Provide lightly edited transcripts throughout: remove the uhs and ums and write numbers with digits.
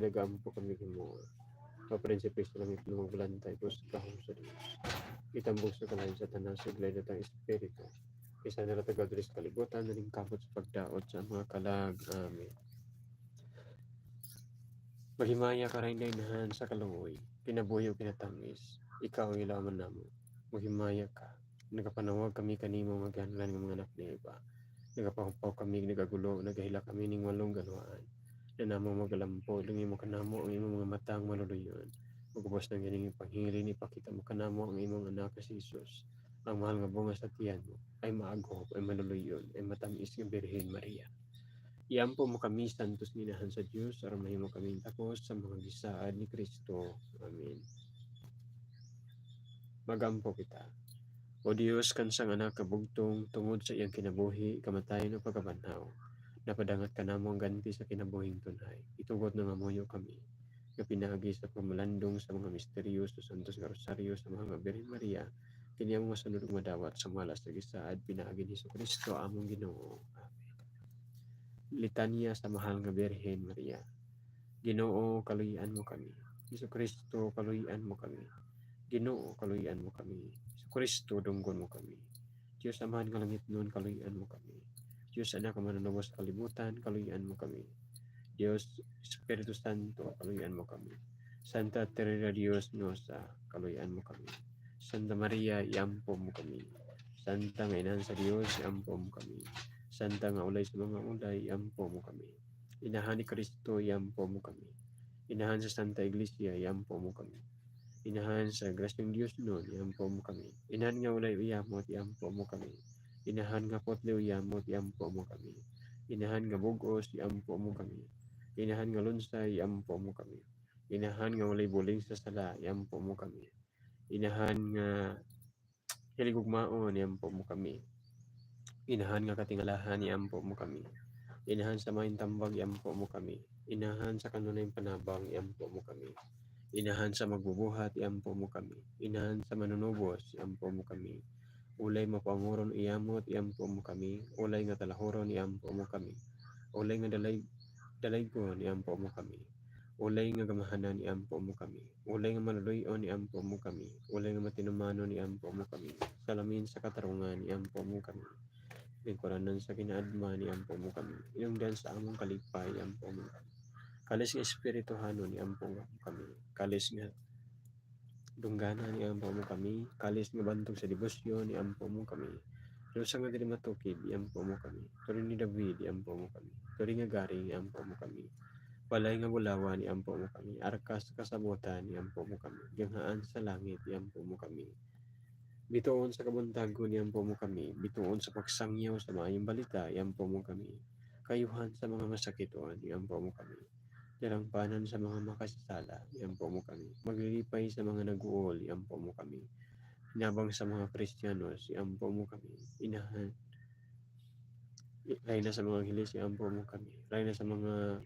Nagampo kami mo. Maprinsipe sa langit na magbulantay po sa kahong sa Diyos. Itambog sa kalahin sa tanan sa glay na tang Espiritu. Isa na tagadris kalibutan na rin kapot sa pagdaot sa mga kalag. Amen. Maghimaya ka rin dainahan sa kaluoy. Kinabuyo kinatamis. Ikaw ang ilaman namo. Maghimaya ka. Nagapanawag kami kanimo maghanlan ng mga anak ni iba. Nagapahupaw kami, nagagulo, nagahila kami ning walong galwaan. Na namang magalampo, lungi mo kanamo ang imong mga matang maluluyon. Magubos ng gining panghingilin, ipakita mo kanamo ang imong anak si Jesus. Ang mahal nga bunga sa tiyan mo ay maagop, ay maluluyon, ay matamis ng Birhen Maria. Iampo mo kami, santos minahan sa Diyos, aram mahimo kami takos sa mga gisaad ni Kristo. Amen. Magampo kita. O Diyos, kansang anak kabugtong, tungod sa iyang kinabuhi, kamatayan o pagkabanhaw. Napadangat ka namo ang ganti sa kinabuhing tunay. Itugot na mamuyo kami. Nga pinagi sa pamalandong sa mga misteryo sa Santos nga Rosario sa mga Birhen Maria, kini ang masunod madawat sa malas sa gisaad pinaagi ni Kristo among Ginoo. Amen. Litanya sa mahal nga Birhen Maria. Ginoo, kaluyan mo kami. Kristo, kaluyan mo kami. Ginoo, kaluyan mo kami. Kristo, dunggon mo kami. Diyos amahan nga langit noon, kaluyan mo kami. Diyos anak ka manunubos sa kalibutan, kaluyan mo kami. Diyos Espiritu Santo, kaluyan mo kami. Santa Teresa Dios Nosa, kaluyan mo kami. Santa Maria, iampo mo kami. Santa nga Inan sa Diyos, iampo mo kami. Santa nga ulay sa mga ulay, iampo mo kami. Inahan ni Kristo, iampo mo kami. Inahan sa Santa Iglesia, iampo mo kami. Inahan sa grasyang Diyos noon, iampo mo kami. Inahan nga ulay uyamot, iampo mo kami. Inahan nga potli uyamot, iampo mo kami. Inahan nga bugos, iampo mo kami. Inahan nga lunsay, iampo mo kami. Inahan nga ulay buling sa sala, iampo mo kami. Inahan nga hiligugmaon, iampo mo kami. Inahan nga katingalahan, iampo mo kami. Inahan sa maing tambag, iampo mo kami. Inahan sa kanunay panabang, iampo mo kami. Inahan sa magbubuhat, iampo mo kami. Inahan sa manunubos, iampo mo kami. Ulay mapanguron, iamot, iampo mo kami. Ulay nga talahuron, iampo mo kami. Ulay nga dalaygon, iampo mo kami. Ulay nga gamahanan, iampo mo kami. Ulay nga maluluyon, iampo mo kami. Ulay nga matinumanon, iampo mo kami. Salamin sa katarungan, iampo mo kami. Lingkuranan sa kinaadman, iampo mo kami. Inungdan sa among kalipay, iampo mo kami. Kalis nga Espiritu Hanon, iampo mo kami. Kalis nga dungganan, iampo mo kami. Kalis nga bantog sa debosyon, iampo mo kami. Lusa nga dili matukid, iampo mo kami. Turi ni David, iampo mo kami. Turi nga garing, iampo mo kami. Balay nga bulawan, iampo mo kami. Arkas kasabutan, iampo mo kami. Ganghaan sa langit, iampo mo kami. Bituon sa kabuntagon, iampo mo kami. Bituon sa pagsangyaw sa maayong balita, iampo mo kami. Kayuhan sa mga masakituan, iampo mo kami. Darangpanan sa mga makasasala, iampo mo kami. Maglilipay sa mga nag-uol, iampo mo kami. Hinabang sa mga Kristiyanos, iampo mo kami. Inahan. Rayna sa mga hilis, iampo mo kami. Rayna sa mga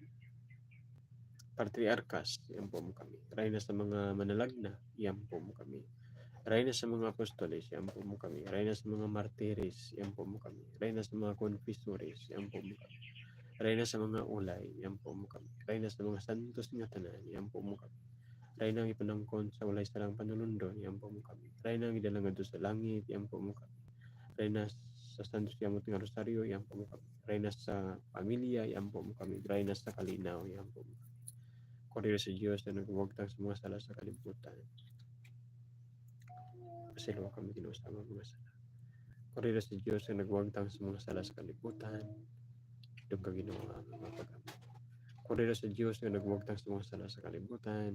patriarkas, iampo mo kami. Rayna sa mga manalagna, iampo mo kami. Rayna sa mga apostoles, iampo mo kami. Rayna sa mga martiris, iampo mo kami. Rayna sa mga confessores, iampo mo kami. Rayna sa mga ulay, iampo mo kami. Rayna sa mga santos nga tanan, iampo mo kami. Rayna ang ipanangkon sa walay sarang panulundon, iampo mo kami. Rayna ang idalangad sa langit, iampo mo kami. Rayna sa santos yamot nga rosaryo, iampo mo kami. Rayna sa pamilya, iampo mo kami. Rayna sa kalinaw, iampo mo kami. Korero sa Diyos na nagwagtang sa mga sala sa kalibutan. Pasilo kami ginusama mga sala. Korero sa Diyos na nagwagtang sa mga sala sa kalibutan. Doon ka ginawa mga pag-amin. Korero sa Diyos na nagwagtang sa mga sala sa kalibutan.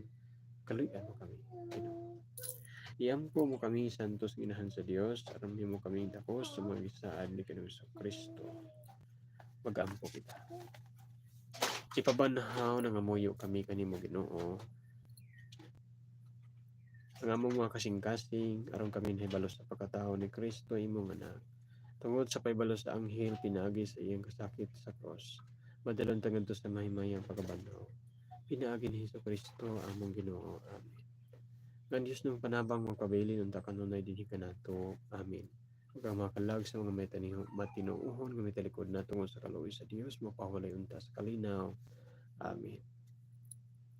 Kaluyan mo kami. Iampo mo kami, santos ginahan sa Diyos. Aram mo kami takos sa mga gisaad ni Kristo. Mag-ampo kita. Ipabanhaw na ngamuyo kami kanimo Ginoo. Ang among mga kasing-kasing, aron kami nahibalos sa pagkatao ni Kristo imong anak. Tungod sa paybalos sa anghel pinagi sa iyang kasakit sa cross. Madalon tangadto sa mahimayang pagkabanhaw. Pinaagi ni Hesus Kristo among Ginoo. Amen. Ngan Diyos ng panabang magpabilin unta kanunay dinhi kanato. Amen. Ug ang makalag sa mga matinuuhon nga mitalikod na tungod sa kaluoy sa Dios mapahulay unta sa kalinaw. Amen.